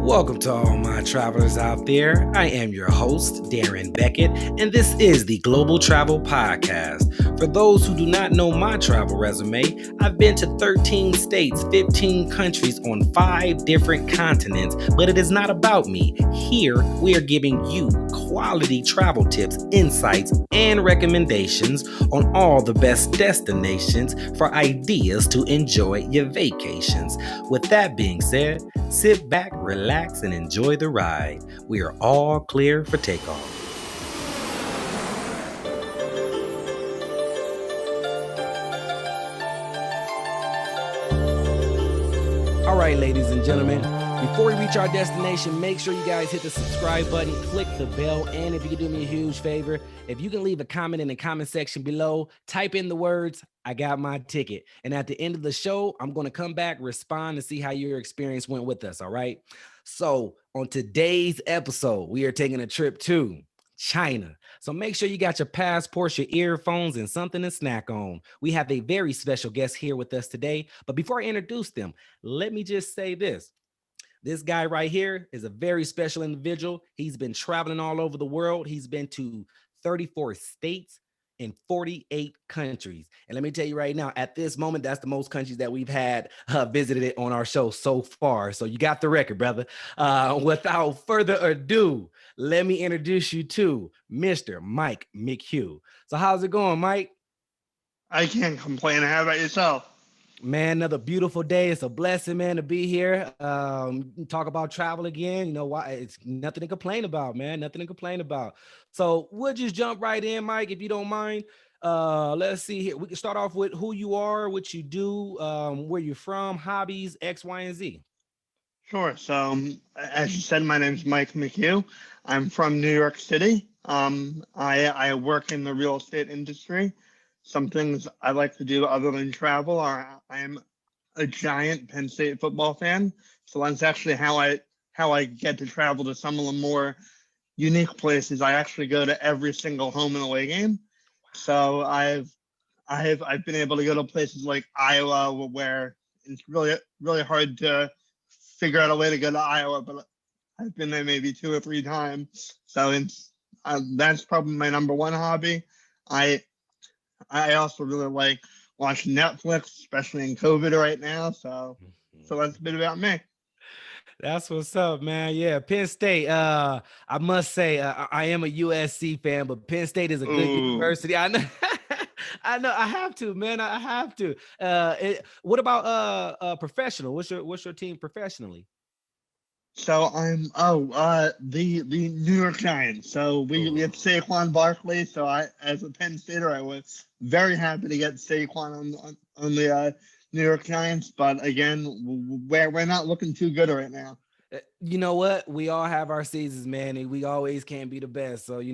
Welcome to all my travelers out there. I am your host, Darren Beckett, and this is the Global Travel Podcast. For those who do not know my travel resume, I've been to 13 states, 15 countries on 5 different continents, but it is not about me. Here, we are giving you quality travel tips, insights, and recommendations on all the best destinations for ideas to enjoy your vacations. With that being said, sit back, relax, and enjoy the ride. We are all clear for takeoff. All right, ladies and gentlemen, before we reach our destination, make sure you guys hit the subscribe button, click the bell, and if you can do me a huge favor, if you can leave a comment in the comment section below, type in the words, "I got my ticket." And at the end of the show, I'm going to come back, respond, and see how your experience went with us, all right? So on today's episode, we are taking a trip to China. So make sure you got your passports, your earphones, and something to snack on. We have a very special guest here with us today. But before I introduce them, let me just say this. This guy right here is a very special individual. He's been traveling all over the world. He's been to 34 states in 48 countries. And let me tell you right now, at this moment, that's the most countries that we've had visited on our show so far. So you got the record, brother. Without further ado, let me introduce you to Mr. Mike McHugh. So how's it going, Mike? I can't complain. How about yourself? Man, another beautiful day. It's a blessing, man, to be here. Talk about travel again. You know why? It's nothing to complain about, man. Nothing to complain about. So we'll just jump right in, Mike, if you don't mind. Let's see here. We can start off with who you are, what you do, where you're from, hobbies, X, Y, and Z. Sure. As you said, my name is Mike McHugh. I'm from New York City. I work in the real estate industry. Some things I like to do other than travel are I am a giant Penn State football fan. So that's actually how I get to travel to some of the more unique places. I actually go to every single home and away game. So I've been able to go to places like Iowa where it's really hard to figure out a way to go to Iowa, but I've been there maybe 2 or 3 times. So that's probably my number one hobby. I I also really like watching Netflix, especially in COVID right now. So that's a bit about me. That's what's up, man. Yeah, Penn State. I must say, I am a USC fan, but Penn State is a good Ooh. university. I know, I know. I have to, man. I have to. What about professional? What's your team professionally? So I'm the New York Giants. So we have Oh, Saquon Barkley. So I, as a Penn Stater, I was very happy to get Saquon on the New York Giants. But again, we're not looking too good right now. You know what? We all have our seasons, man, and we always can't be the best. So you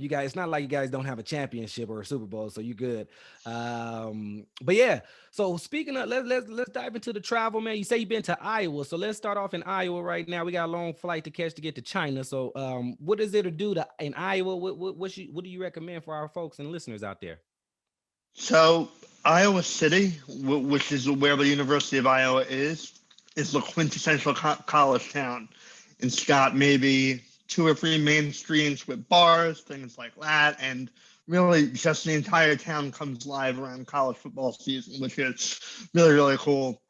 guys. It's not like you guys don't have a championship or a Super Bowl, so you good. But yeah. So speaking of, let's dive into the travel, man. You say you've been to Iowa, so let's start off in Iowa right now. We got a long flight to catch to get to China. So what is it to do in Iowa? What do you recommend for our folks and listeners out there? So Iowa City, which is where the University of Iowa is the quintessential college town. It's got maybe 2 or 3 main streets with bars, things like that, and really just the entire town comes live around college football season, which is really cool.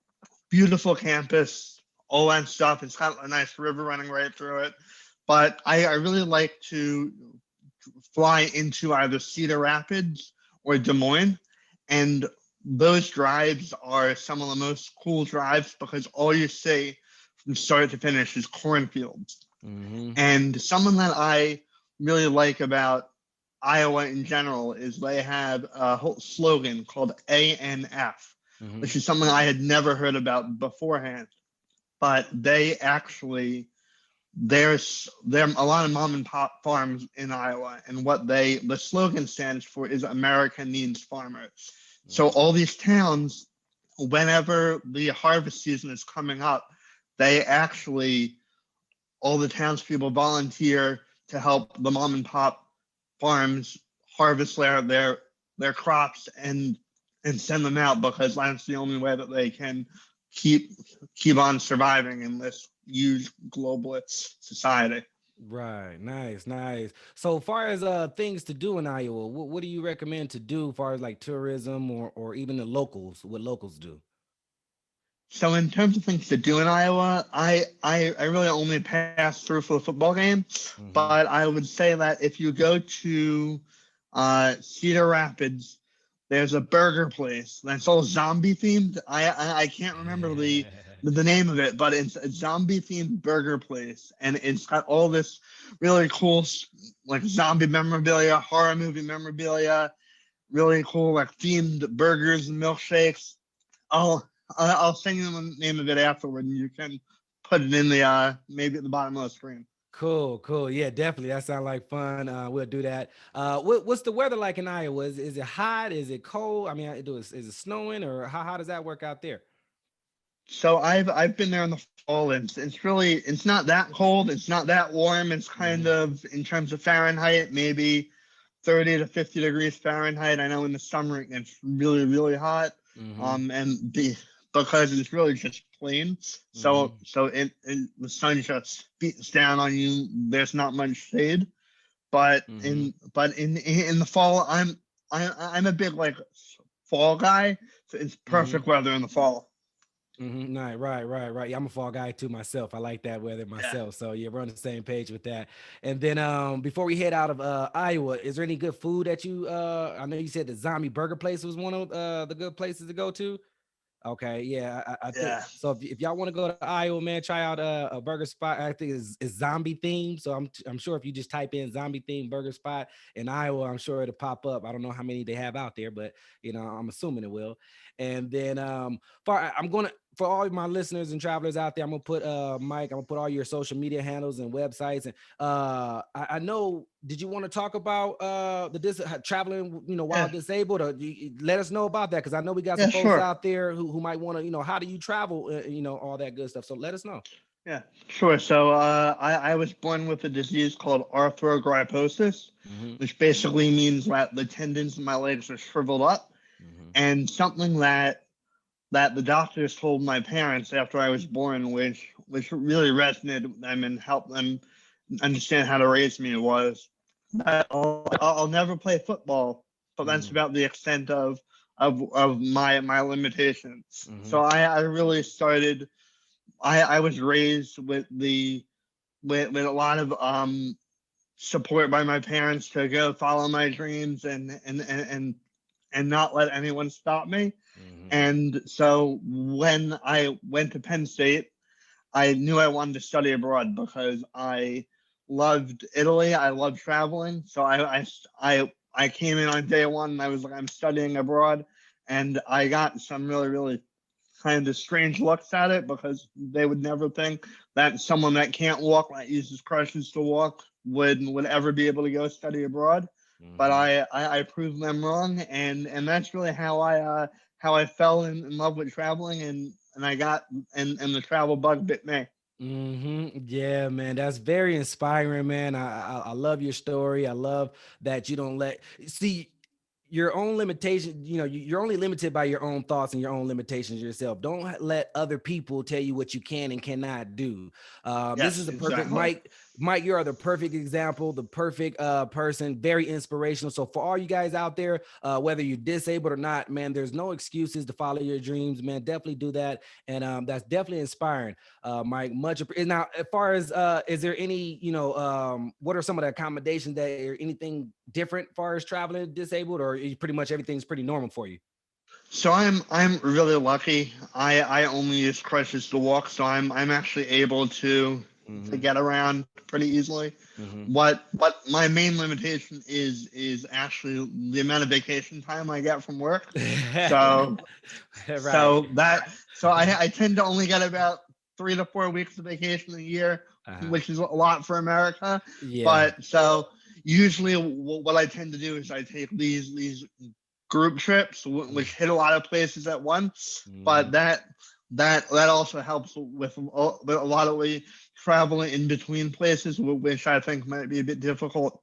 Beautiful campus, all that stuff. It's got a nice river running right through it. But I really like to fly into either Cedar Rapids or Des Moines, and those drives are some of the most cool drives because all you see from start to finish is cornfields. Mm-hmm. And something that I really like about Iowa in general is they have a whole slogan called ANF, Mm-hmm. which is something I had never heard about beforehand. But they actually there are a lot of mom and pop farms in Iowa, and the slogan stands for is America needs farmers. So all these towns, whenever the harvest season is coming up, they actually all the townspeople volunteer to help the mom and pop farms harvest their crops and send them out because that's the only way that they can keep keep on surviving in this huge global society. Right. Nice. Nice. So far as things to do in Iowa, what do you recommend to do as far as like tourism or even the locals, what locals do? So in terms of things to do in Iowa, I really only pass through for the football game, Mm-hmm. but I would say that if you go to Cedar Rapids, there's a burger place that's all zombie themed. I can't remember the name of it, but it's a zombie themed burger place, and it's got all this really cool like zombie memorabilia, horror movie memorabilia, really cool like themed burgers and milkshakes. I'll send you the name of it afterward, and you can put it in the maybe at the bottom of the screen. Cool, cool. Yeah, definitely. That sounds like fun. We'll do that. What's the weather like in Iowa? Is it hot? Is it cold? I mean, is it snowing or how does that work out there? So I've been there in the fall, and it's not that cold, it's not that warm. It's kind Mm-hmm. of in terms of Fahrenheit, maybe 30 to 50 degrees Fahrenheit. I know in the summer it's really hot, Mm-hmm. and because it's really just plain. Mm-hmm. So the sun just beats down on you. There's not much shade. But Mm-hmm. in the fall, I'm a big like fall guy, so it's Mm-hmm. perfect weather in the fall. Mm-hmm. Right. Yeah, I'm a fall guy too myself. I like that weather Yeah. myself. So yeah, we're on the same page with that. And then before we head out of Iowa, is there any good food that you I know you said the zombie burger place was one of the good places to go to? Okay, yeah, I think Yeah. so. If y'all want to go to Iowa, man, try out a burger spot. I think it's zombie themed, so I'm sure if you just type in zombie themed burger spot in Iowa, I'm sure it'll pop up. I don't know how many they have out there, but I'm assuming it will. And then I'm gonna for all my listeners and travelers out there, I'm gonna put Mike, I'm gonna put all your social media handles and websites. And I know, did you want to talk about traveling, while Yeah. disabled, or let us know about that? Because I know we got some Yeah. folks Sure. out there who might want to, how do you travel, all that good stuff. So let us know. Yeah. Sure. So I was born with a disease called arthrogryposis, Mm-hmm. which basically means that the tendons in my legs are shriveled up, Mm-hmm. and something that the doctors told my parents after I was born, which really resonated with them and helped them understand how to raise me, was that I'll never play football, but that's Mm-hmm. about the extent of my limitations. Mm-hmm. So I really started. I was raised with a lot of support by my parents to go follow my dreams and not let anyone stop me. Mm-hmm. And so when I went to Penn State, I knew I wanted to study abroad because I loved Italy. I loved traveling. So I came in on day one and I was like, I'm studying abroad. And I got some really kind of strange looks at it because they would never think that someone that can't walk, that uses crutches to walk, would ever be able to go study abroad. But Mm-hmm. I proved them wrong, and that's really how I fell in love with traveling, and I got and the travel bug bit me. Yeah, man, that's very inspiring, man. I love your story. I love that you don't see your own limitation. You're only limited by your own thoughts and your own limitations yourself. Don't let other people tell you what you can and cannot do. This is Yes, the perfect exactly. Mike, you are the perfect example, the perfect person, very inspirational. So for all you guys out there, whether you're disabled or not, man, there's no excuses to follow your dreams, man. Definitely do that. And that's definitely inspiring. Mike, now as far as is there any, what are some of the accommodations that or anything different as far as traveling disabled, or pretty much everything's pretty normal for you? So I'm really lucky. I only use crutches to walk, so I'm actually able to Mm-hmm. get around pretty easily. Mm-hmm. What my main limitation is actually the amount of vacation time I get from work. So Right. I tend to only get about 3 to 4 weeks of vacation a year, Uh-huh. which is a lot for America. Yeah. But so usually what I tend to do is I take these group trips, which hit a lot of places at once. Mm-hmm. But that also helps with a lot of the traveling in between places, which I think might be a bit difficult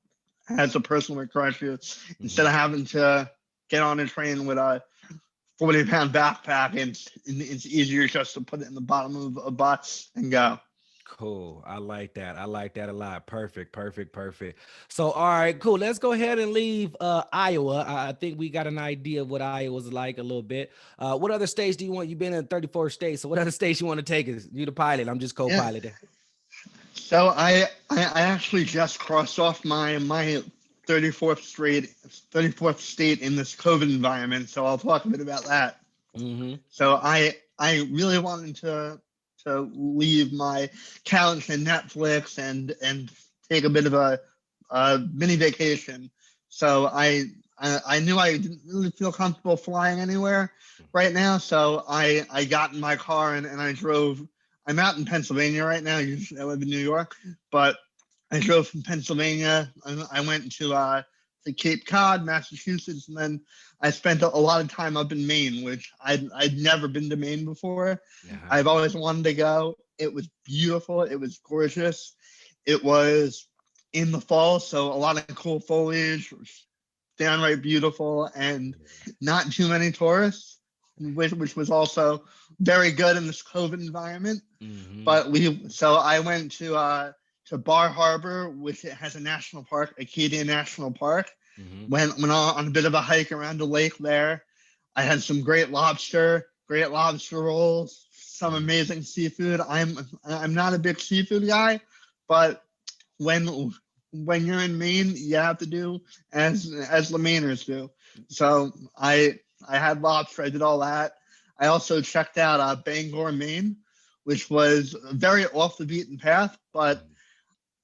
as a person with crutches. Instead Mm-hmm. of having to get on a train with a 40-pound backpack, and it's easier just to put it in the bottom of a bus and go. Cool. I like that. I like that a lot. Perfect, perfect, perfect. So, all right, cool. Let's go ahead and leave Iowa. I think we got an idea of what Iowa's like a little bit. What other states do you want? You've been in 34 states. So what other states you want to take us? You the pilot. I'm just Yeah. co-pilot. So I actually just crossed off my 34th state in this COVID environment. So I'll talk a bit about that. Mm-hmm. So I really wanted to leave my couch and Netflix and take a bit of a mini vacation. So I knew I didn't really feel comfortable flying anywhere right now. So I got in my car and I drove. I'm out in Pennsylvania right now. Usually I live in New York, but I drove from Pennsylvania. I went to Cape Cod, Massachusetts, and then I spent a lot of time up in Maine, which I'd never been to Maine before. Uh-huh. I've always wanted to go. It was beautiful. It was gorgeous. It was in the fall, so a lot of cool foliage, downright beautiful, and not too many tourists, which was also very good in this COVID environment. Mm-hmm. But I went to Bar Harbor, which has a national park, Acadia National Park. Mm-hmm. Went on a bit of a hike around the lake there. I had some great lobster rolls, some amazing seafood. I'm not a big seafood guy, but when you're in Maine, you have to do as the Mainers do. So I had lobster. I did all that. I also checked out Bangor, Maine, which was very off the beaten path. But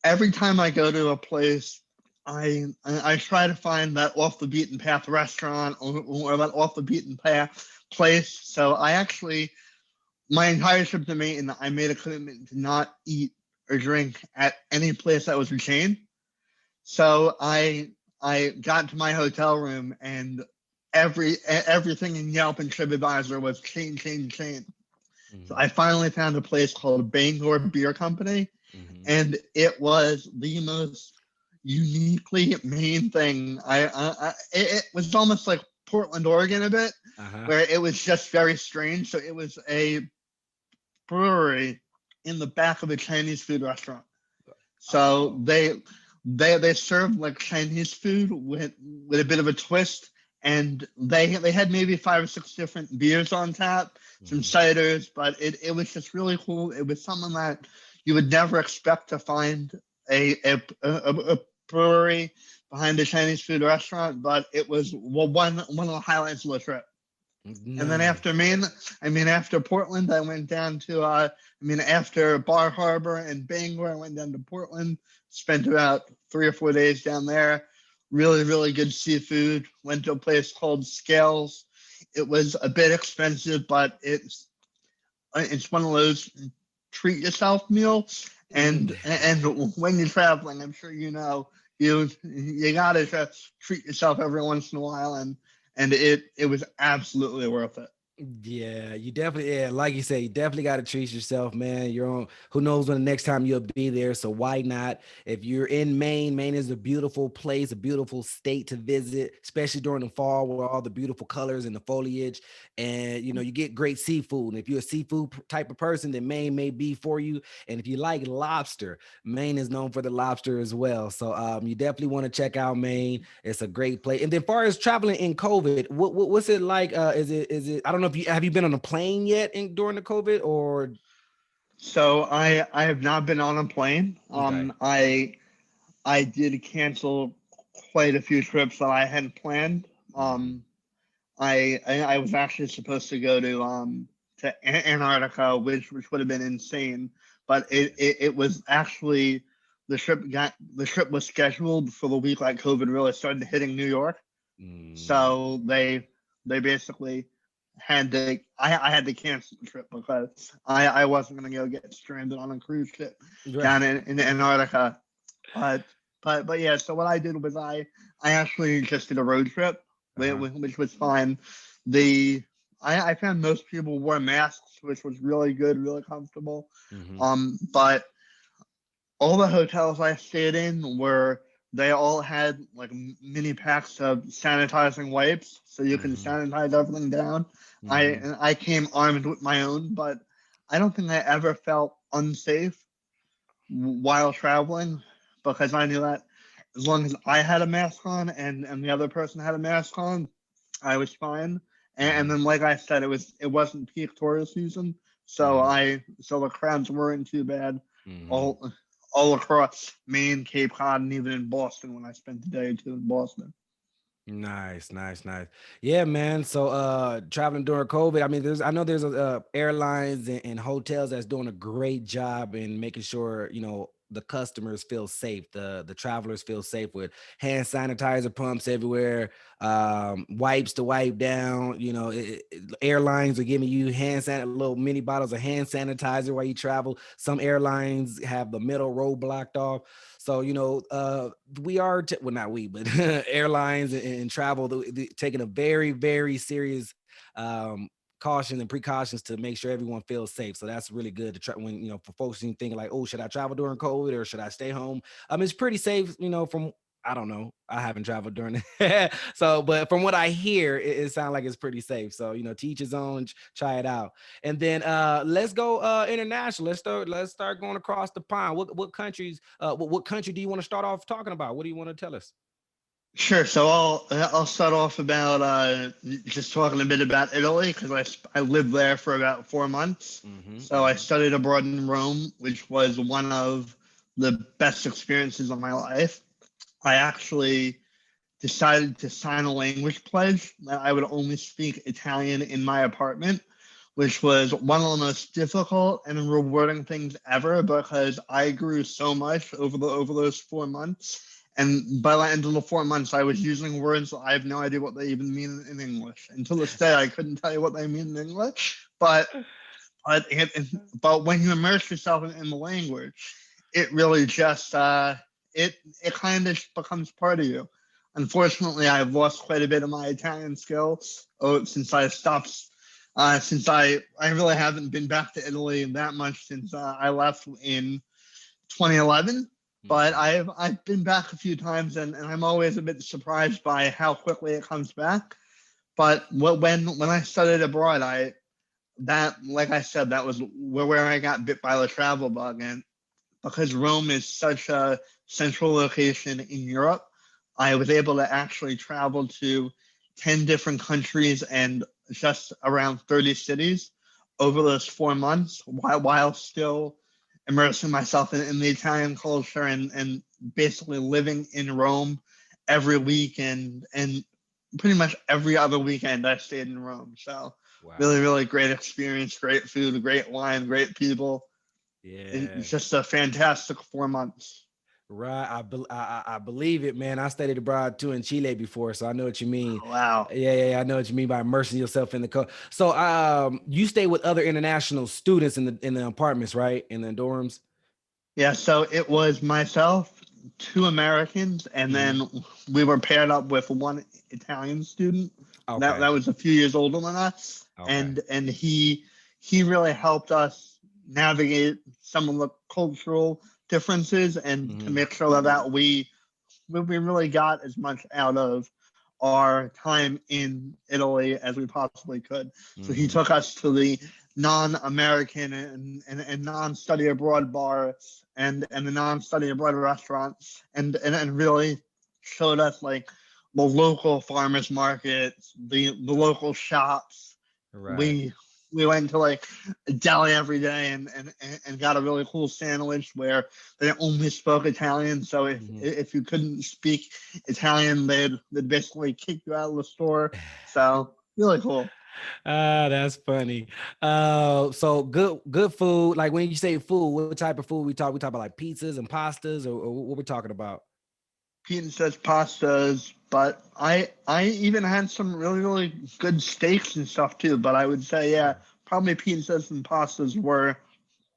every time I go to a place, I try to find that off the beaten path restaurant or that off the beaten path place. So I actually, my entire trip to Maine, I made a commitment to not eat or drink at any place that was a chain. So I got to my hotel room and everything in Yelp and TripAdvisor was chain, chain, chain. So Mm-hmm. I finally found a place called Bangor Beer Company, Mm-hmm. and it was the most uniquely Maine thing. It was almost like Portland, Oregon, a bit, Uh-huh. where it was just very strange. So it was a brewery in the back of a Chinese food restaurant. So Oh. they served like Chinese food with a bit of a twist, and they had maybe 5 or 6 different beers on tap, some Mm-hmm. ciders, but it was just really cool. It was something that you would never expect to find a brewery behind a Chinese food restaurant, but it was one of the highlights of the trip. And then Nice. after Maine, after Portland, I went down to, after Bar Harbor and Bangor, I went down to Portland, spent about 3 or 4 days down there. Really, really good seafood. Went to a place called Scales. It was a bit expensive, but it's one of those treat yourself meals. Mm. And when you're traveling, I'm sure you know you gotta just treat yourself every once in a while, and it was absolutely worth it. Yeah, you definitely, yeah, like you said, you definitely got to treat yourself, man. You're on, who knows when the next time you'll be there. So why not? If you're in Maine, Maine is a beautiful place, a beautiful state to visit, especially during the fall where all the beautiful colors and the foliage. And, you get great seafood. And if you're a seafood type of person, then Maine may be for you. And if you like lobster, Maine is known for the lobster as well. So you definitely want to check out Maine. It's a great place. And then, far as traveling in COVID, what's it like? Is it? I don't know if you been on a plane yet during the COVID or So I have not been on a plane. okay. I did cancel quite a few trips that I had planned. Mhm. I was actually supposed to go to Antarctica, which would have been insane, but it was actually the trip was scheduled for the week like COVID really started hitting New York. Mm. So they basically I had to cancel the trip because I wasn't gonna go get stranded on a cruise ship Right. down in Antarctica. But but yeah, so what I did was I actually just did a road trip, Uh-huh. which was fine. The I found most people wore masks, which was really good, really comfortable. Hmm. But all the hotels I stayed in were they all had like mini packs of sanitizing wipes, so you can Hmm. sanitize everything down. Hmm. I came armed with my own, but I don't think I ever felt unsafe while traveling, because I knew that as long as I had a mask on and the other person had a mask on, I was fine. And Mhm, then, like I said, it wasn't peak tourist season, so mhm, the crowds weren't too bad. mhm. All all across Maine, Cape Cod, and even in Boston when I spent the day or two in Boston. Nice, nice, nice. Yeah, man. So traveling during COVID, I mean, I know there's airlines and hotels that's doing a great job in making sure, the customers feel safe, the travelers feel safe with hand sanitizer pumps everywhere, wipes to wipe down, airlines are giving you little mini bottles of hand sanitizer while you travel. Some airlines have the middle row blocked off. So, we are, well, not we, but airlines and travel, taking a very, very serious caution and precautions to make sure everyone feels safe. So that's really good to try when, for folks thinking like, oh, should I travel during COVID or should I stay home? It's pretty safe, from, I don't know. I haven't traveled during it. So, but from what I hear, it sounds like it's pretty safe. So, teach his own, try it out. And then let's go international. Let's start going across the pond. What countries what country do you want to start off talking about? What do you want to tell us? Sure. So I'll start off about just talking a bit about Italy because I lived there for about 4 months. Hmm, So I studied abroad in Rome, which was one of the best experiences of my life. I actually decided to sign a language pledge that I would only speak Italian in my apartment, which was one of the most difficult and rewarding things ever because I grew so much over those 4 months. And by the end of the 4 months, I was using words I have no idea what they even mean in English. Until this day, I couldn't tell you what they mean in English. But when you immerse yourself in the language, it really just it kind of becomes part of you. Unfortunately, I've lost quite a bit of my Italian skills since I stopped. Since I really haven't been back to Italy that much since I left in 2011. But hmm. I've been back a few times, and I'm always a bit surprised by how quickly it comes back. But when I studied abroad, I that like I said, that was where I got bit by the travel bug, and because Rome is such a central location in Europe, I was able to actually travel to 10 different countries and just around 30 cities over those 4 months while still immersing myself in the Italian culture and basically living in Rome every week and pretty much every other weekend I stayed in Rome. So Wow. really, really great experience, great food, great wine, great people. Yeah. It's just a fantastic 4 months. Right. I believe it, man. I studied abroad too in Chile before, so I know what you mean. Wow. Yeah, yeah, yeah, I know what you mean by immersing yourself in the culture. So, you stay with other international students in the apartments, right? In the dorms. Yeah, so it was myself, two Americans, and Hmm. then we were paired up with one Italian student that Okay. was a few years older than us, Okay. and he really helped us navigate some of the cultural differences and to Hmm. make sure that we really got as much out of our time in Italy as we possibly could. So he Hmm. took us to the non-American and non-study abroad bar and the non-study abroad restaurant and really showed us like the local farmers markets, the local shops. Right. We went to like a deli every day and got a really cool sandwich where they only spoke Italian. So Hmm. if you couldn't speak Italian, they'd basically kick you out of the store. So really cool. That's funny. So good food. Like when you say food, what type of food we talk? We talk about like pizzas and pastas, or what we're talking about? Pizzas, pastas, but I even had some really really good steaks and stuff too. But I would say yeah, probably pizzas and pastas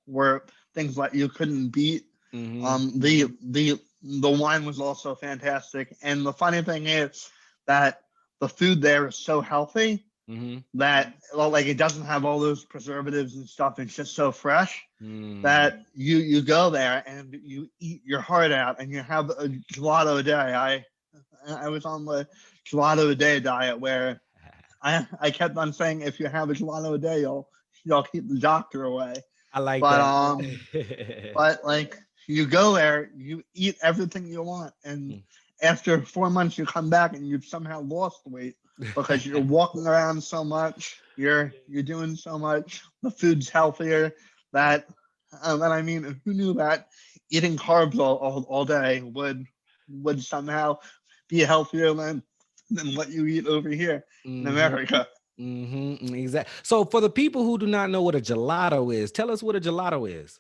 were things that you couldn't beat. Mm-hmm. The wine was also fantastic, and the funny thing is that the food there is so healthy Mm-hmm. that well, like it doesn't have all those preservatives and stuff. It's just so fresh Mm. that you go there and you eat your heart out and you have a gelato a day. I was on the gelato a day diet where I kept on saying if you have a gelato a day, you'll keep the doctor away. I like But that. but like you go there, you eat everything you want, and after 4 months, you come back and you've somehow lost weight because you're walking around so much, you're doing so much. The food's healthier. That, I mean, who knew that eating carbs all day would somehow be healthier than what you eat over here in America. Exactly. So for the people who do not know what a gelato is, tell us what a gelato is.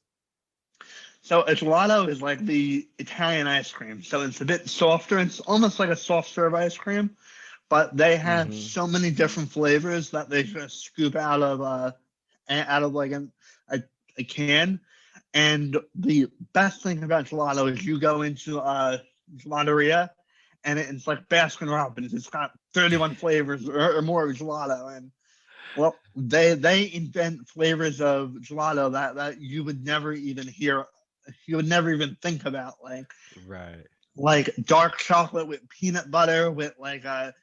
So a gelato is like the Italian ice cream. So it's a bit softer. It's almost like a soft serve ice cream, but they have so many different flavors that they just scoop out of like a can. And the best thing about gelato is you go into a gelateria and it's like Baskin Robbins. It's got 31 flavors or more of gelato. And well, they invent flavors of gelato that you would never even hear, you would never even think about, Right. like dark chocolate with peanut butter with like a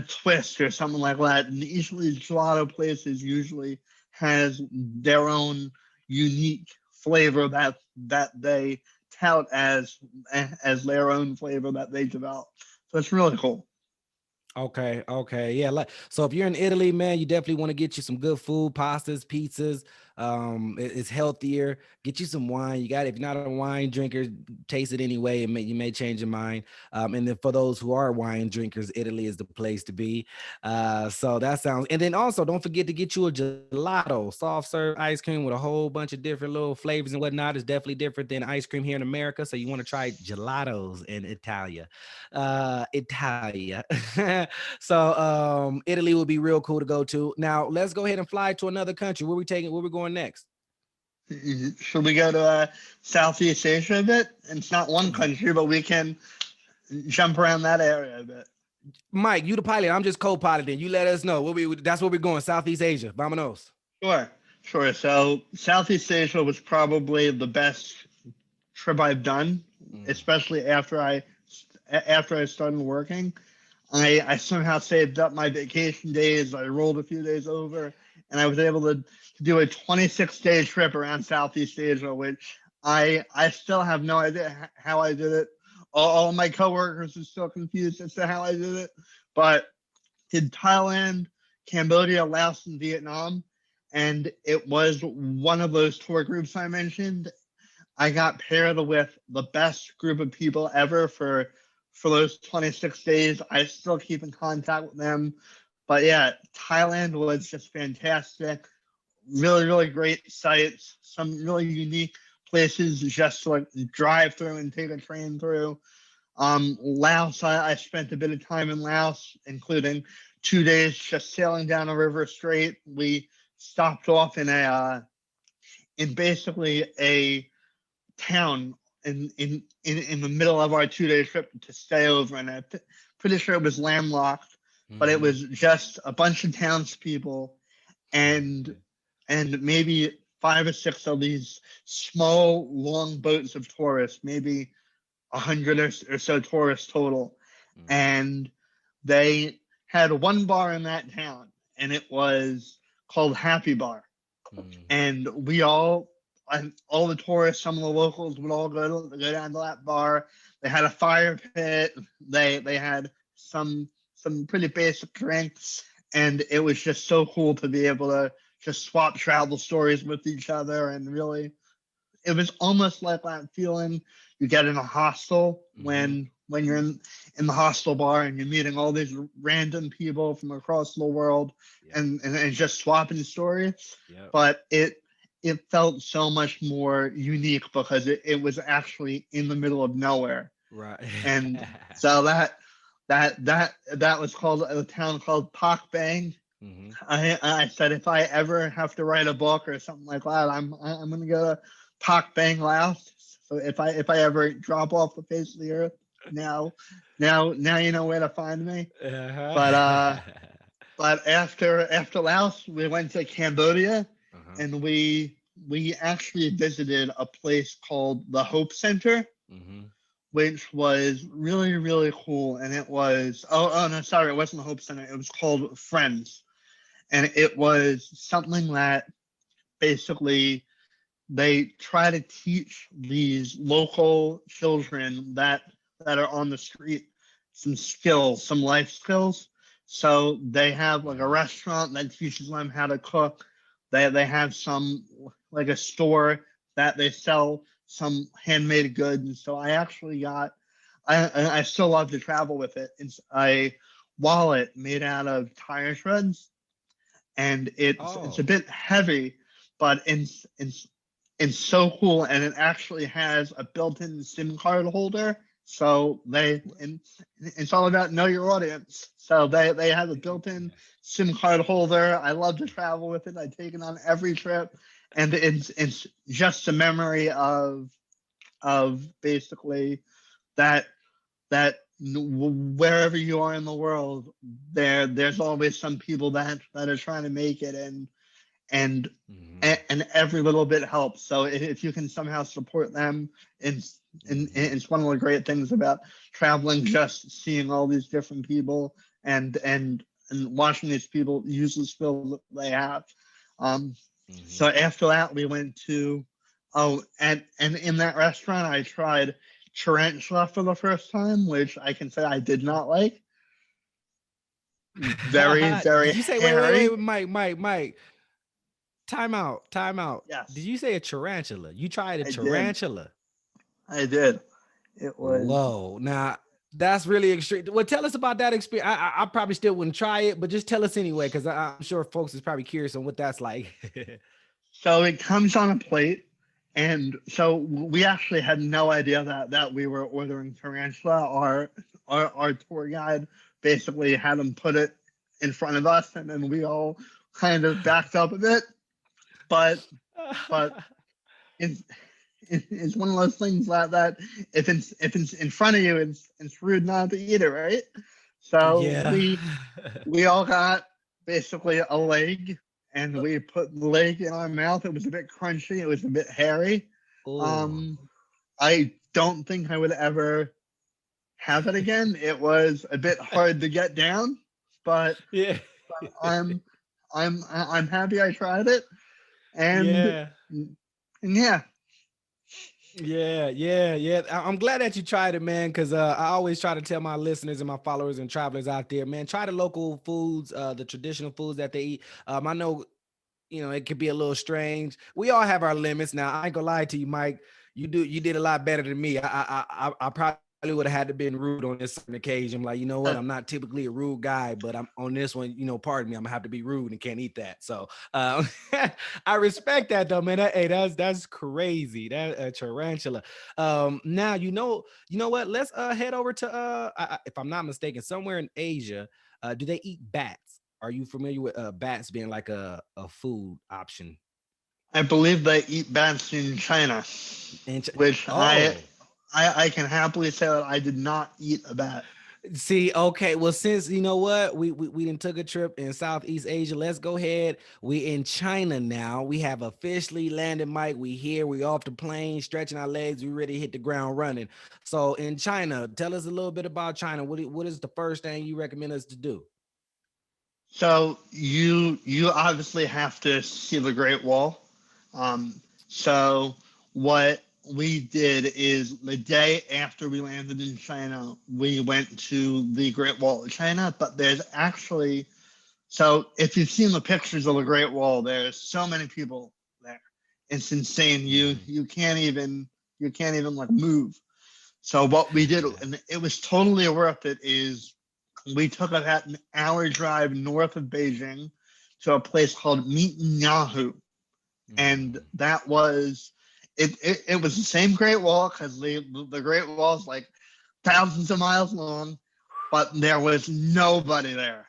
twist or something like that. And each of these gelato places usually has their own unique flavor that they tout as their own flavor that they develop. So it's really cool. Okay. Yeah. Like, so if you're in Italy, man, you definitely want to get you some good food, pastas, pizzas. It's healthier. Get you some wine. You got, if you're not a wine drinker, taste it anyway. You may change your mind. And then for those who are wine drinkers, Italy is the place to be. So that sounds, and then also don't forget to get you a gelato, soft serve ice cream with a whole bunch of different little flavors and whatnot. Is definitely different than ice cream here in America. So you want to try gelatos in Italia. So Italy would be real cool to go to. Now let's go ahead and fly to another country. Where we going next? Should we go to Southeast Asia a bit? It's not one country, but we can jump around that area a bit. Mike, you the pilot. I'm just co-piloting. You let us know. That's where we're going. Southeast Asia. Vamonos. Sure. So Southeast Asia was probably the best trip I've done, especially after I started working. I somehow saved up my vacation days. I rolled a few days over, and I was able to do a 26-day trip around Southeast Asia, which I still have no idea how I did it. All my coworkers are still confused as to how I did it, but did Thailand, Cambodia, Laos, and Vietnam, and it was one of those tour groups I mentioned. I got paired with the best group of people ever for those 26 days. I still keep in contact with them. But yeah, Thailand was just fantastic. Really, really great sites, some really unique places just to like drive through and take a train through. Laos, I spent a bit of time in Laos, including 2 days just sailing down a river straight. We stopped off in basically a town in the middle of our 2 day trip to stay over, and I'm pretty sure it was landlocked, but it was just a bunch of townspeople and maybe 5 or 6 of these small long boats of tourists, maybe 100 or so tourists total, and they had one bar in that town, and it was called Happy Bar, and all the tourists, some of the locals would all go down to that bar. They had a fire pit. They had some pretty basic drinks, and it was just so cool to be able to just swap travel stories with each other. And really, it was almost like that feeling you get in a hostel when you're in the hostel bar and you're meeting all these random people from across the world and just swapping stories. But it felt so much more unique because it was actually in the middle of nowhere. Right. And so that was called a town called Pak Bang. I said if I ever have to write a book or something like that, I'm gonna go to Pak Bang, Laos. So if I ever drop off the face of the earth, now you know where to find me. But after Laos, we went to Cambodia, and we actually visited a place called the Hope Center, which was really, really cool. And it was no, sorry, it wasn't the Hope Center. It was called Friends, and it was something that basically they try to teach these local children that are on the street some skills, some life skills. So they have like a restaurant that teaches them how to cook. They have some like a store that they sell some handmade goods. And so I actually got I still love to travel with it. It's a wallet made out of tire shreds, and it's a Oh, bit heavy, but it's so cool, and it actually has a built-in SIM card holder. So and it's all about know your audience. So they have a built-in SIM card holder. I love to travel with it. I take it on every trip, and it's just a memory of basically that wherever you are in the world, there's always some people that are trying to make it, and mhm, and every little bit helps. So if you can somehow support them, it's one of the great things about traveling, just seeing all these different people and watching these people use the skills that they have. So mhm. after that, we went to and in that restaurant, I tried tarantula for the first time, which I can say I did not like. Very, very Did you say wait, hairy. Mike? Time out, time out. Did Yes, you say a tarantula? You tried a I did. tarantula? I did. It was Whoa. Now that's really extreme. Well, tell us about that experience. I probably still wouldn't try it, but just tell us anyway, because I'm sure folks is probably curious on what that's like. so it comes on a plate, and so we actually had no idea that we were ordering tarantula. Our tour guide basically had them put it in front of us, and then we all kind of backed up a bit. But but it's it's one of those things that if it's in front of you, it's rude not to eat it, right? So Yeah. we all got basically a leg, and we put the leg in our mouth. It was a bit crunchy. It was a bit hairy. Oh. Um, I don't think I would ever have it again. It was a bit hard to get down, but Yeah. I'm I'm happy I tried it, and Yeah. and yeah. Yeah. I'm glad that you tried it, man. Because I always try to tell my listeners and my followers and travelers out there, man, try the local foods, the traditional foods that they eat. I know, it could be a little strange. We all have our limits. Now, I ain't gonna lie to you, Mike. You did a lot better than me. I probably would have had to been rude on this certain occasion. Like, you know what? I'm not typically a rude guy, but I'm on this one. Pardon me. I'm gonna have to be rude and can't eat that. So, I respect that though, man. Hey, that's crazy. That tarantula. Now you know what? Let's head over to if I'm not mistaken, somewhere in Asia. Do they eat bats? Are you familiar with bats being like a food option? I believe they eat bats in China, And which oh, I can happily say that I did not eat a bat. see, okay. Well, since you know what, we didn't took a trip in Southeast Asia. Let's go ahead. We in China now. We have officially landed, Mike. We here. We off the plane, stretching our legs. We ready to hit the ground running. So in China, tell us a little bit about China. What is the first thing you recommend us to do? So you obviously have to see the Great Wall. So what we did is the day after we landed in China, we went to the Great Wall of China. But there's actually so if you've seen the pictures of the Great Wall, there's so many people there. It's insane. Mhm. You can't even like move. So what we did, Yeah. and it was totally worth it, is we took about an hour drive north of Beijing to a place called Netanyahu, and Mhm. that was it was the same Great Wall because the Great Wall is like thousands of miles long, but there was nobody there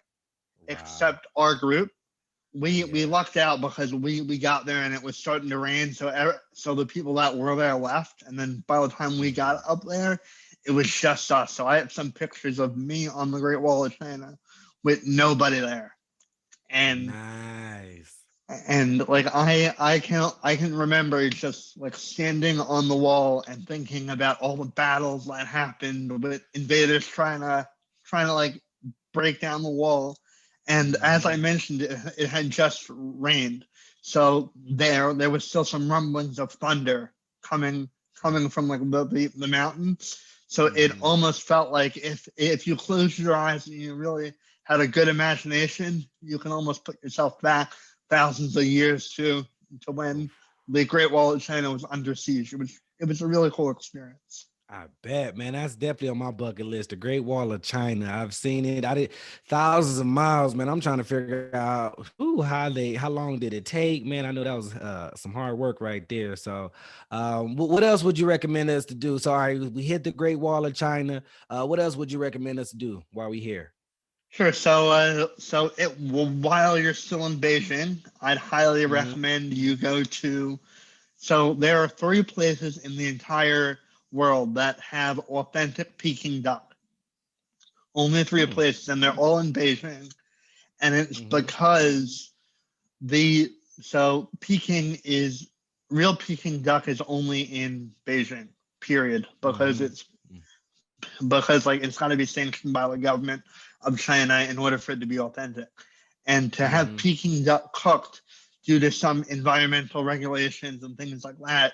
Wow. except our group. We Yeah. lucked out because we got there and it was starting to rain, so the people that were there left, and then by the time we got Mhm. up there, it was just us. So I have some pictures of me on the Great Wall of China with nobody there, and Nice. like I can remember just like standing on the wall and thinking about all the battles that happened with invaders trying to like break down the wall. And as I Mhm. mentioned, it had just rained. So there was still some rumblings of thunder coming from like the mountain. So it almost felt like if you closed your eyes and you really had a good imagination, you can almost put yourself back thousands of years to when the Great Wall of China was under siege. It was a really cool experience. I bet, man. That's definitely on my bucket list. The Great Wall of China. I've seen it. I did thousands of miles, man. I'm trying to figure out how long did it take, man. I know that was some hard work right there. So, what else would you recommend us to do? So, all right, we hit the Great Wall of China. What else would you recommend us to do while we here? Sure. While you're still in Beijing, I'd highly Mhm. recommend you go to. So there are three places in the entire world that have authentic Peking duck. Only three Mm, places, and they're all in Beijing. And it's mhm, because the so Peking is real Peking duck is only in Beijing. Period. mhm, Because like it's got to be sanctioned by the government of China in order for it to be authentic. And to have mhm, Peking duck cooked due to some environmental regulations and things like that,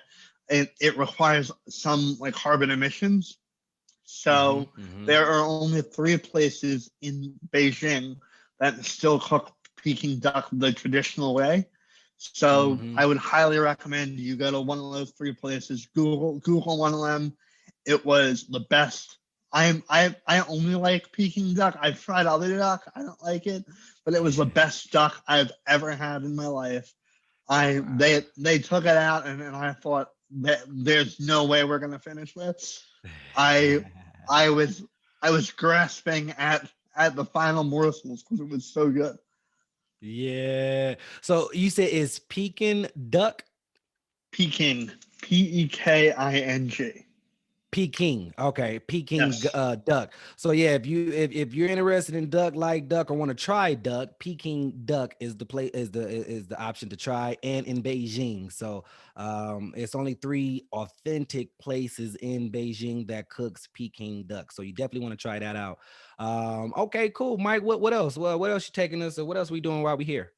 it requires some like carbon emissions. mhm, So mhm, there are only three places in Beijing that still cook Peking duck the traditional way. So mhm. I would highly recommend you go to one of those three places. Google one of them. It was the best. I only like Peking duck. I've tried other duck. I don't like it, but it was the best duck I've ever had in my life. I Wow. they took it out and I thought that there's no way we're gonna finish this. I I was I was grasping at the final morsels because it was so good. Yeah. So you said it's Peking duck? Peking, Peking. Peking. Okay, Peking Yes. duck. So yeah, if you're interested in duck, like duck, or want to try duck, Peking duck is the play is the option to try, and in Beijing. So it's only three authentic places in Beijing that cooks Peking duck. So you definitely want to try that out. Okay, cool. Mike, what else? Well, what else you taking us? Or what else we doing while we here?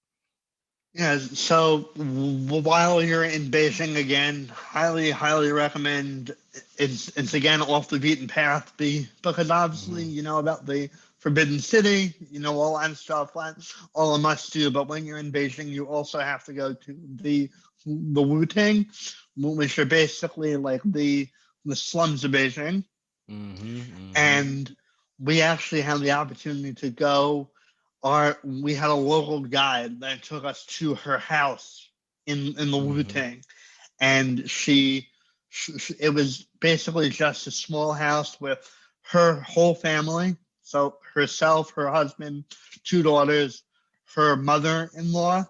Yeah. So while you're in Beijing again, highly recommend. It's again off the beaten path, because obviously Mhm. you know about the Forbidden City, you know all that stuff, that's all a must do. But when you're in Beijing, you also have to go to the Wu Tang, which are basically like the slums of Beijing. Mhm. Mhm. And we actually had the opportunity to go. We had a local guide that took us to her house in the Wu Mhm. Tang, and it was basically just a small house with her whole family. So herself, her husband, two daughters, her mother-in-law,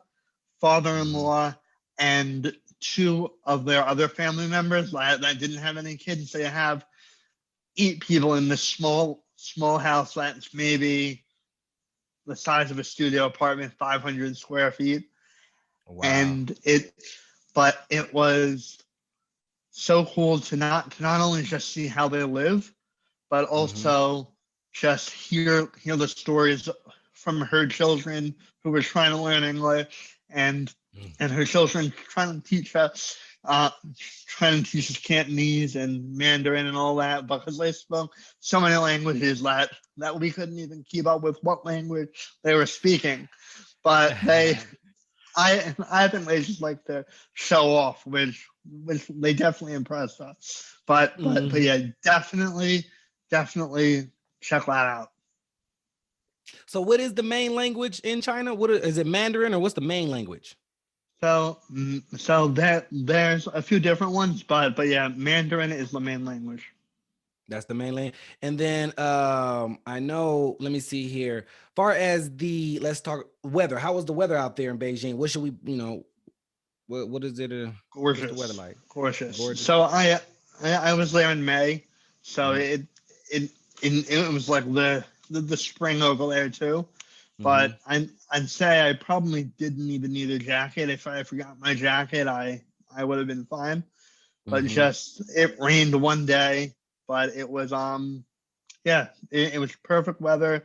Mhm. father-in-law, and two of their other family members that didn't have any kids. They have 8 people in this small house that's maybe the size of a studio apartment, 500 square feet, Wow. and it was so cool to not only just see how they live, but Mhm. also just hear the stories from her children who were trying to learn English, and her children uh, trying to teach us Cantonese and Mandarin and all that, because they spoke so many languages that we couldn't even keep up with what language they were speaking. But I think they just like to show off, which they definitely impressed us. But Mhm. yeah, definitely check that out. So what is the main language in China? Is it Mandarin, or what's the main language? So there's a few different ones, but yeah, Mandarin is the main language. That's the main language. And then I know, let me see here. Far as let's talk weather. How was the weather out there in Beijing? What should we, what is it what's the weather Gorgeous, like? gorgeous. Gorgeous. So I was there in May, so Mhm. it was like the spring over there too. But Mhm. I'd say I probably didn't even need a jacket. If I forgot my jacket, I would have been fine. But Mhm. just it rained one day, but it was yeah, it was perfect weather,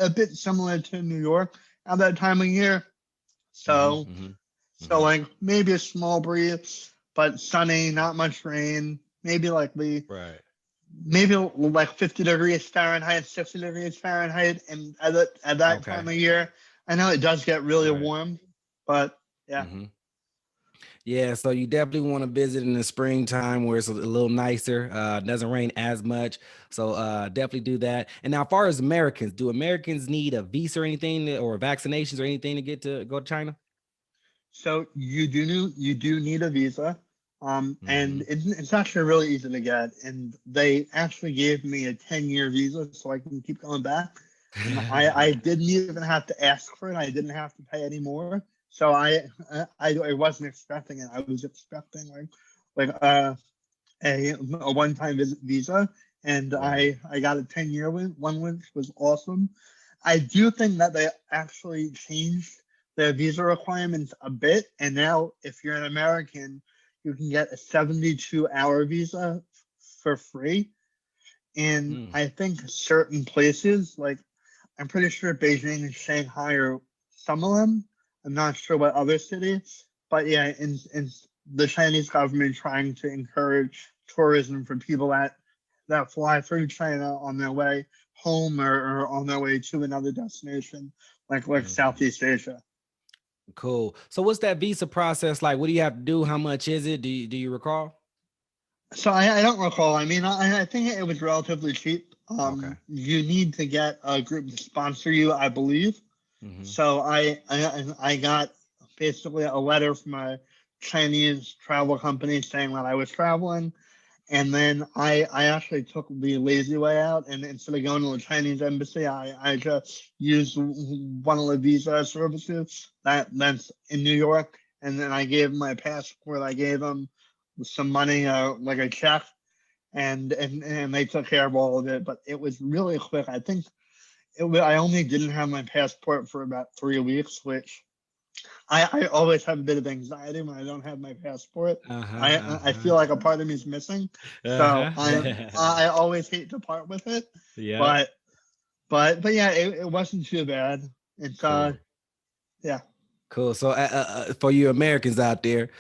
a bit similar to New York at that time of year. Mhm. So Mhm. So like maybe a small breeze, but sunny, not much rain. Maybe like Right. maybe like 50 degrees Fahrenheit, 60 degrees Fahrenheit, and at that Okay. time of year, I know it does get really Right. warm, but yeah. hmm Yeah, so you definitely want to visit in the springtime where it's a little nicer. Doesn't rain as much, so definitely do that. And now, as far as Americans, do Americans need a visa or anything, or vaccinations or anything to get to go to China? So you do need a visa, and hmm it's actually really easy to get. And they actually gave me a 10-year visa so I can keep going back. And I didn't even have to ask for it. I didn't have to pay any more. So I wasn't expecting it. I was expecting like a one-time visa, and Right. I got a 10-year one, which was awesome. I do think that they actually changed their visa requirements a bit, and now if you're an American, you can get a 72-hour visa for free. And Mm. I think certain places, like I'm pretty sure Beijing and Shanghai are some of them. I'm not sure what other cities, but yeah, in the Chinese government trying to encourage tourism for people that fly through China on their way home or on their way to another destination, like Mhm. Southeast Asia. Cool. So, what's that visa process like? What do you have to do? How much is it? Do you recall? So I don't recall. I mean, I think it was relatively cheap. Okay. You need to get a group to sponsor you, I believe. hmm So I got basically a letter from a Chinese travel company saying that I was traveling, and then I actually took the lazy way out, and instead of going to the Chinese embassy, I just used one of the visa services that's in New York, and then I gave them my passport. I gave them some money, like a check, and they took care of all of it. But it was really quick. I think I only didn't have my passport for about 3 weeks, which I always have a bit of anxiety when I don't have my passport. Uh-huh. I Uh-huh. feel like a part of me is missing, so Uh-huh. I always hate to part with it. Yep. But but yeah, it wasn't too bad. It's Cool. yeah. Cool. So, for you Americans out there,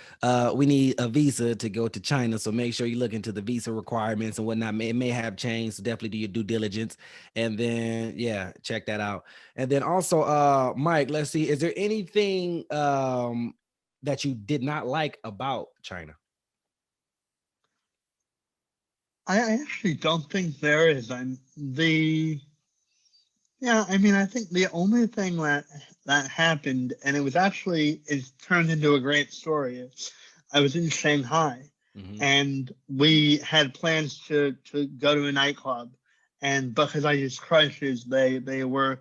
we need a visa to go to China. So make sure you look into the visa requirements and whatnot. It may have changed. So definitely do your due diligence, and then yeah, check that out. And then also, Mike, let's see. Is there anything that you did not like about China? I actually don't think there is. I'm the Yeah, I mean, I think the only thing that happened, and it was actually it turned into a great story. I was in Shanghai, hmm and we had plans to go to a nightclub, and because I use crutches, they were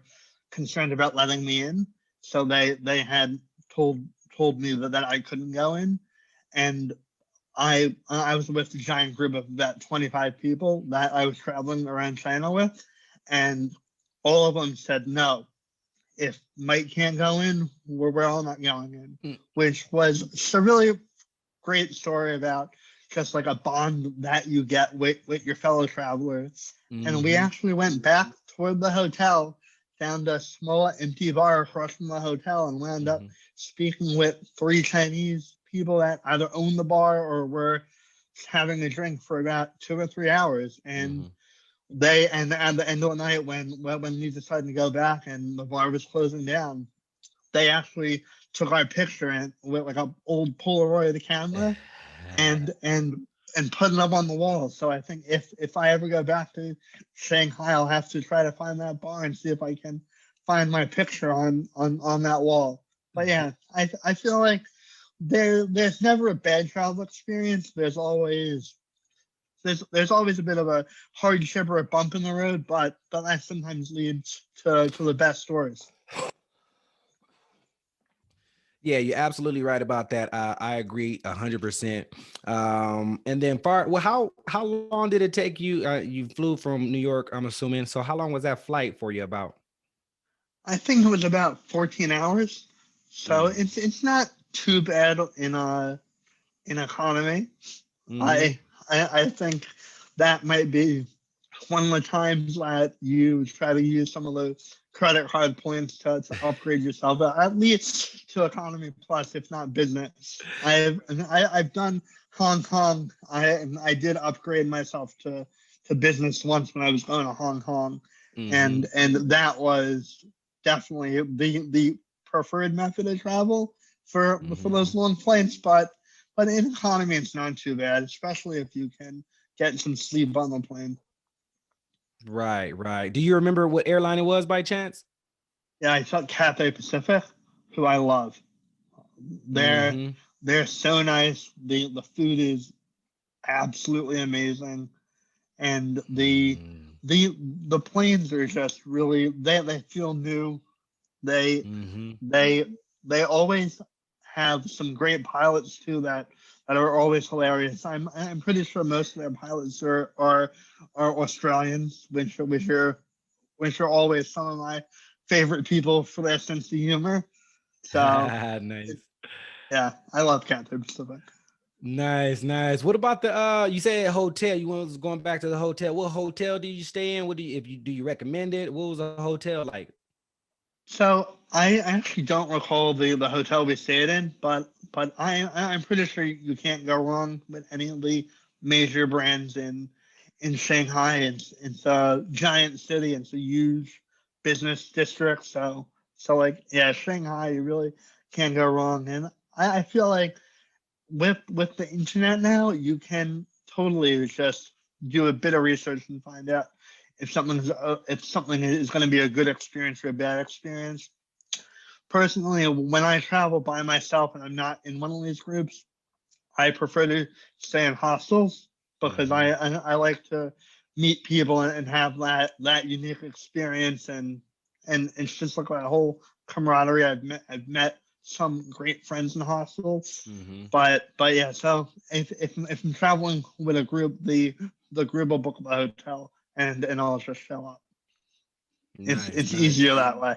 concerned about letting me in, so they had told told me that I couldn't go in, and I was with a giant group of about 25 people that I was traveling around China with, and all of them said no. If Mike can't go in, we're all not going in, which was a really great story about just like a bond that you get with your fellow travelers. And we Mm-hmm. actually went back toward the hotel, found a small empty bar across from the hotel, and wound up hmm speaking with three Chinese people that either owned the bar or were having a drink for about 2 or 3 hours. And hmm they and at the end of the night when we decided to go back and the bar was closing down, they actually took our picture and with like an old Polaroid of the camera and put it up on the wall. So I think if I ever go back to Shanghai, I'll have to try to find that bar and see if I can find my picture on that wall. But yeah, I feel like there's never a bad travel experience. There's always a bit of a hardship or a bump in the road, but that sometimes leads to the best stories. Yeah, you're absolutely right about that. I agree 100%. And then well, how long did it take you? You flew from New York, I'm assuming. So how long was that flight for you about? I think it was about 14 hours, so Mm, it's not too bad in economy. hmm I I think that might be one of the times that you try to use some of those credit card points to upgrade yourself, at least to economy plus, if not business. I've done Hong Kong. I did upgrade myself to business once when I was going to Hong Kong, Mm-hmm. and that was definitely the preferred method of travel for Mm-hmm. those long flights. But in economy, it's not too bad, especially if you can get some sleep on the plane. Right, right. Do you remember what airline it was by chance? Yeah, I took Cathay Pacific, who I love. They're Mm-hmm. they're so nice. The food is absolutely amazing, and the planes are just really they feel new. They Mm-hmm. they they always have some great pilots too that are always hilarious. I'm pretty sure most of their pilots are Australians, which are always some of my favorite people for their sense of humor. So Nice. yeah, I love Cathay Pacific. Nice, nice. What about the you said hotel? You was going back to the hotel. What hotel do you stay in? What do you if you do you recommend it? What was the hotel like? So I actually don't recall the hotel we stayed in, but I'm pretty sure you can't go wrong with any of the major brands in Shanghai. It's a giant city. It's a huge business district. So like yeah, Shanghai you really can't go wrong. And I feel like with the internet now, you can totally just do a bit of research and find out if something is going to be a good experience or a bad experience. Personally, when I travel by myself and I'm not in one of these groups, I prefer to stay in hostels because Mm-hmm. I like to meet people and have that unique experience and it's just like that whole camaraderie. I've met some great friends in hostels, Mm-hmm. but yeah. So if I'm traveling with a group, the group will book the hotel and I'll just show up. Nice, It's nice. easier that way.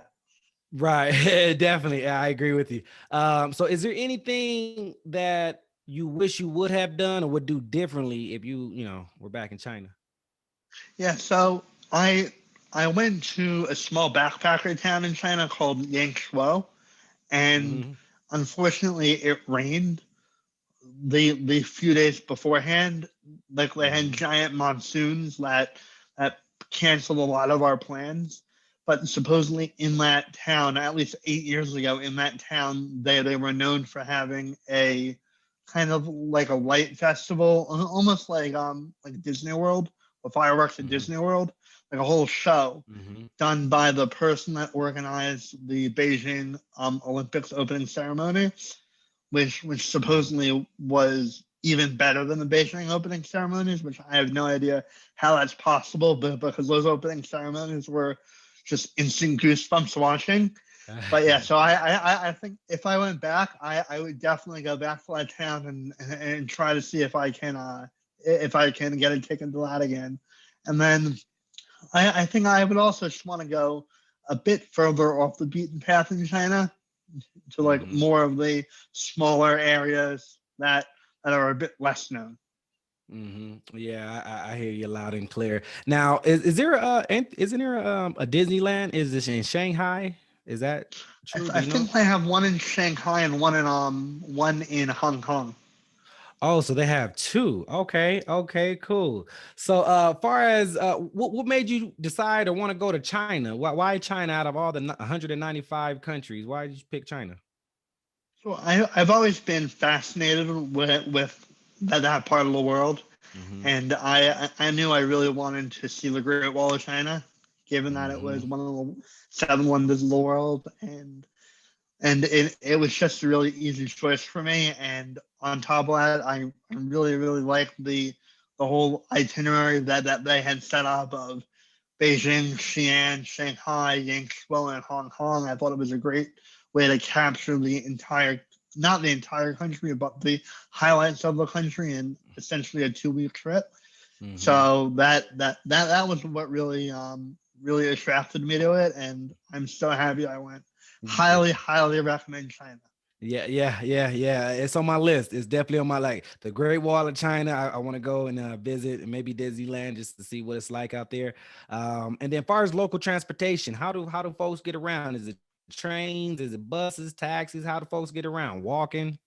Right. Definitely. Yeah, I agree with you. So is there anything that you wish you would have done or would do differently if were back in China? Yeah, so I went to a small backpacker town in China called Yangshuo, and Mm-hmm. unfortunately, it rained the few days beforehand. Like they had Mm-hmm. giant monsoons that canceled a lot of our plans. But supposedly in that town, at least 8 years ago, in that town, they were known for having a kind of like a light festival, almost like Disney World, with fireworks at Mm-hmm. Disney World, like a whole show Mm-hmm. done by the person that organized the Beijing Olympics opening ceremony, which Mm-hmm. supposedly was even better than the Beijing opening ceremonies, which I have no idea how that's possible, but because those opening ceremonies were just instant goosebumps watching. But yeah, so I think if I went back, I would definitely go back to that town and try to see if I can get a ticket to that again. And then I think I would also just want to go a bit further off the beaten path in China to like Mm-hmm. more of the smaller areas that are a bit less known. Mm-hmm. Yeah, I hear you loud and clear. Now, isn't there a Disneyland? Is this in Shanghai? Is that true? Do I you know? think they have one in Shanghai and one in Hong Kong. Oh, so they have two. Okay, okay, cool. So, far as what made you decide or want to go to China? Why China out of all the 195 countries? Why did you pick China? So I've always been fascinated with that part of the world, Mm-hmm. and I knew I really wanted to see the Great Wall of China, given that it was Mm-hmm. one of the seven wonders of the world, and it was just a really easy choice for me. And on top of that, I really liked the whole itinerary that they had set up of Beijing, Xi'an, Shanghai, Yangzhou, and Hong Kong. I thought it was a great way to capture the entire, not the entire country, but the highlights of the country in essentially a 2 week trip. Mm-hmm. So that was what really attracted me to it, and I'm so happy I went. Highly recommend China. Yeah. It's on my list. It's definitely on my like the Great Wall of China. I want to go and visit and maybe Disneyland just to see what it's like out there. And then, as far as local transportation, how do folks get around? Is it trains? Is it buses, taxis? How do folks get around? Walking?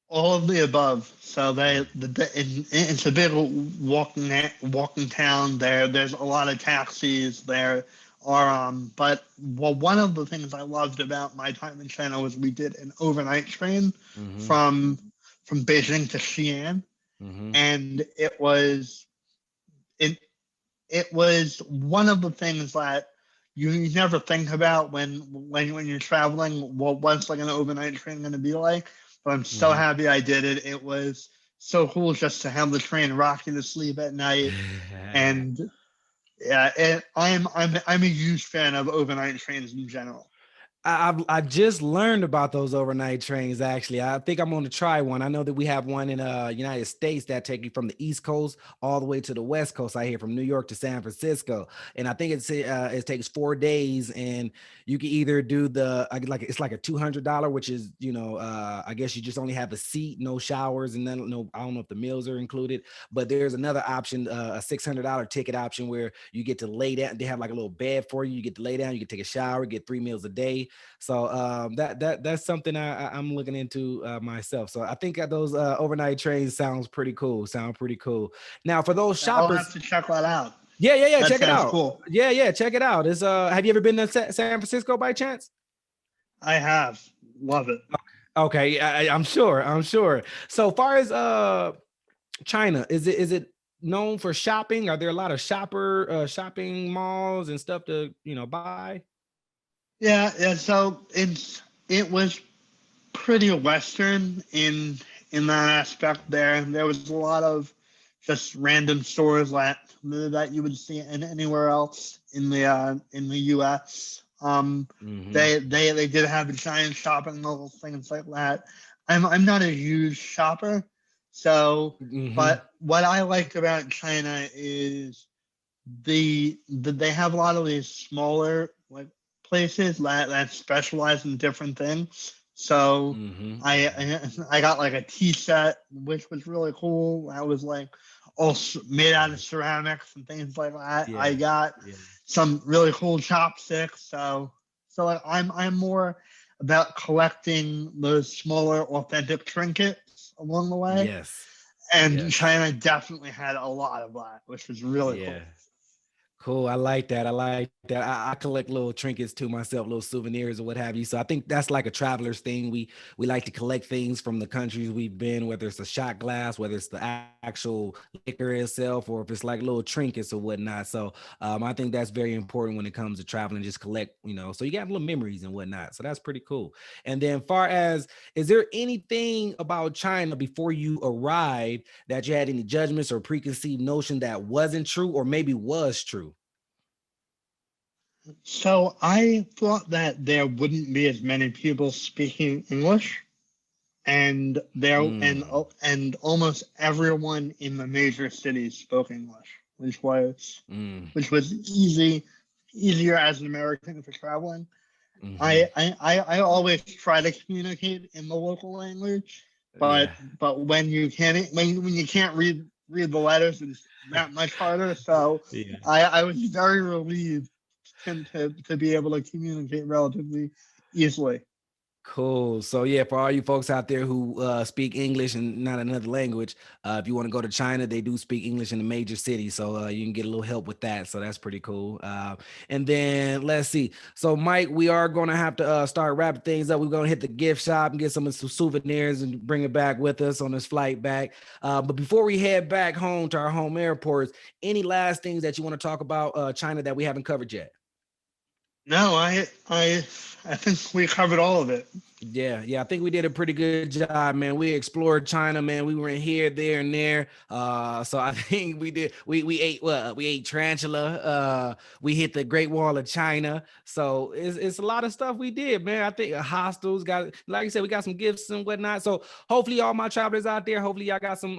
All of the above. So it's a big walking town. There's a lot of taxis. There are but well, one of the things I loved about my time in China was we did an overnight train Mm-hmm. from Beijing to Xi'an, Mm-hmm. and it it was one of the things that you never think about when you're traveling. What's like an overnight train going to be like? But I'm so Mm-hmm. happy I did it. It was so cool just to have the train rock you to sleep at night. And yeah, I'm a huge fan of overnight trains in general. I just learned about those overnight trains. Actually, I think I'm going to try one. I know that we have one in United States that take you from the East Coast all the way to the West Coast. I hear from New York to San Francisco, and I think it takes 4 days, and you can either do like it's like a $200, which is I guess you just only have a seat, no showers, and then no I don't know if the meals are included, but there's another option, a $600 ticket option where you get to lay down. They have like a little bed for you. You get to lay down. You can take a shower, get 3 meals a day. So that's something I'm looking into myself. So I think those overnight trains sounds pretty cool. Sound pretty cool. Now for those I'll have shoppers, to check that out. yeah, That check it sounds out. cool. Yeah, check it out. It's have you ever been to San Francisco by chance? I have. Love it. Okay, I'm sure. I'm sure. So far as China, is it known for shopping? Are there a lot of shopping malls and stuff to buy? Yeah. So it was pretty Western in that aspect. There was a lot of just random stores that you would see anywhere else in the U.S. Mm-hmm. They did have a giant shopping mall, things like that. I'm not a huge shopper, so Mm-hmm. but what I liked about China is they have a lot of these smaller like places that specialize in different things. So Mm-hmm. I got like a tea set, which was really cool. I was like all made out of ceramics and things like that. I Yeah. got Yeah. some really cool chopsticks. So like I'm more about collecting those smaller authentic trinkets along the way. Yes. And Yes. China definitely had a lot of that, which was really Yeah. cool. Cool. I like that. I like that. I collect little trinkets to myself, little souvenirs or what have you. So I think that's like a traveler's thing. We like to collect things from the countries we've been, whether it's a shot glass, whether it's the actual liquor itself, or if it's like little trinkets or whatnot. So I think that's very important when it comes to traveling. Just collect, so you got little memories and whatnot. So that's pretty cool. And then, far as is there anything about China before you arrived that you had any judgments or preconceived notion that wasn't true, or maybe was true? So I thought that there wouldn't be as many people speaking English, and Mm, and almost everyone in the major cities spoke English, mm, which was easier as an American for traveling. mhm. I always try to communicate in the local language, Yeah. but when you can't read the letters, it's that much harder. So Yeah. I was very relieved to be able to communicate relatively easily. Cool. So yeah, for all you folks out there who speak English and not another language, if you want to go to China, they do speak English in the major cities, so you can get a little help with that. So that's pretty cool. And then let's see. So Mike, we are going to have to start wrapping things up. We're going to hit the gift shop and get some souvenirs and bring it back with us on this flight back. But before we head back home to our home airports, any last things that you want to talk about China that we haven't covered yet? No, I think we covered all of it. Yeah. I think we did a pretty good job, man. We explored China, man. We went here, there, and there. So I think we did. We ate what? We ate tarantula. We hit the Great Wall of China. So it's a lot of stuff we did, man. I think hostels got, like I said, we got some gifts and whatnot. So hopefully, all my travelers out there, hopefully y'all got some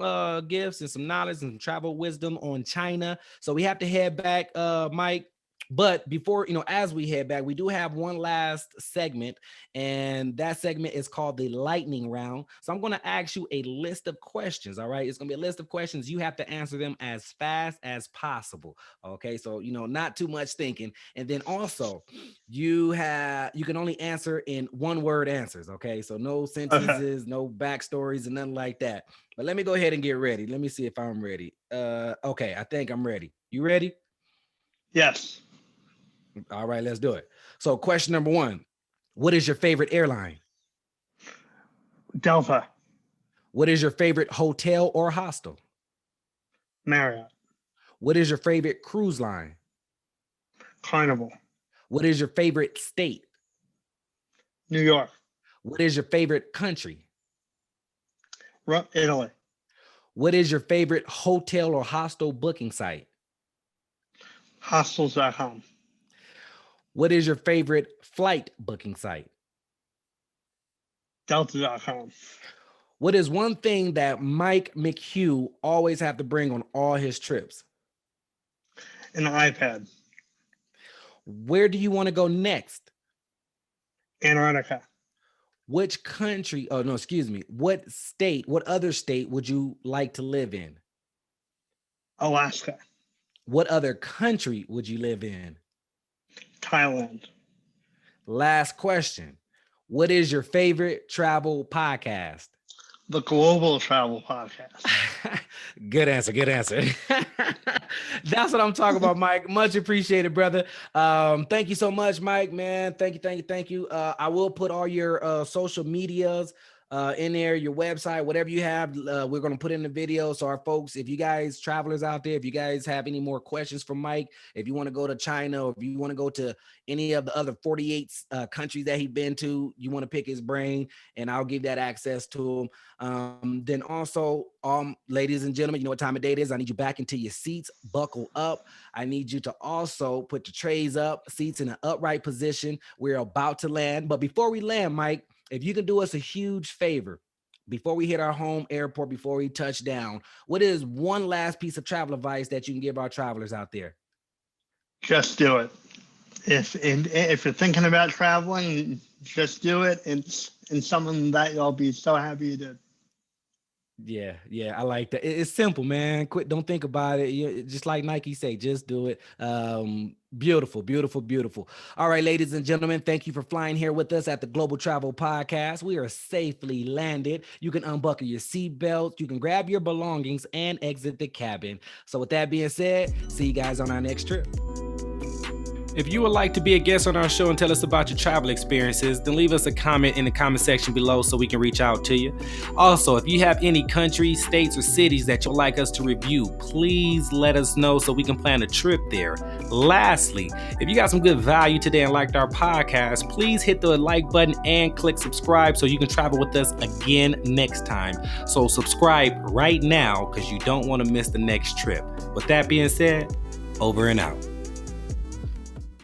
gifts and some knowledge and travel wisdom on China. So we have to head back, Mike. But before, as we head back, we do have one last segment, and that segment is called the lightning round. So I'm going to ask you a list of questions. All right. It's going to be a list of questions. You have to answer them as fast as possible. Okay. So, not too much thinking. And then also you can only answer in one word answers. Okay. So no Okay. sentences, no backstories, and nothing like that. But let me go ahead and get ready. Let me see if I'm ready. Okay. I think I'm ready. You ready? Yes. All right, let's do it. So question number one, what is your favorite airline? Delta. What is your favorite hotel or hostel? Marriott. What is your favorite cruise line? Carnival. What is your favorite state? New York. What is your favorite country? Italy. What is your favorite hotel or hostel booking site? Hostels.com. What is your favorite flight booking site? Delta.com. What is one thing that Mike McHugh always have to bring on all his trips? An iPad. Where do you want to go next? Antarctica. Which country, oh no, excuse me, what other state would you like to live in? Alaska. What other country would you live in? Thailand. Last question. What is your favorite travel podcast? The Global Travel Podcast. Good answer. Good answer. That's what I'm talking about, Mike. Much appreciated, brother. Thank you so much, Mike, man. Thank you. I will put all your social medias in there, your website, whatever you have. We're going to put in the video. So our folks, if you guys, travelers out there, if you guys have any more questions for Mike, if you want to go to China, or if you want to go to any of the other 48 countries that he's been to, you want to pick his brain, and I'll give that access to him. Then also, ladies and gentlemen, you know what time of day it is. I need you back into your seats, buckle up. I need you to also put the trays up, seats in an upright position. We're about to land. But before we land, Mike, if you can do us a huge favor, before we hit our home airport, before we touch down, what is one last piece of travel advice that you can give our travelers out there? Just do it. If you're thinking about traveling, just do it. It's something that you'll be so happy you did. Yeah, I like that. It's simple, man. Quit, don't think about it. Just like Nike say, just do it. Beautiful. All right, ladies and gentlemen, thank you for flying here with us at the Global Travel Podcast. We are safely landed. You can unbuckle your seatbelt, you can grab your belongings, and exit the cabin. So with that being said, see you guys on our next trip. If you would like to be a guest on our show and tell us about your travel experiences, then leave us a comment in the comment section below so we can reach out to you. Also, if you have any countries, states, or cities that you'd like us to review, please let us know so we can plan a trip there. Lastly, if you got some good value today and liked our podcast, please hit the like button and click subscribe so you can travel with us again next time. So subscribe right now because you don't want to miss the next trip. With that being said, over and out.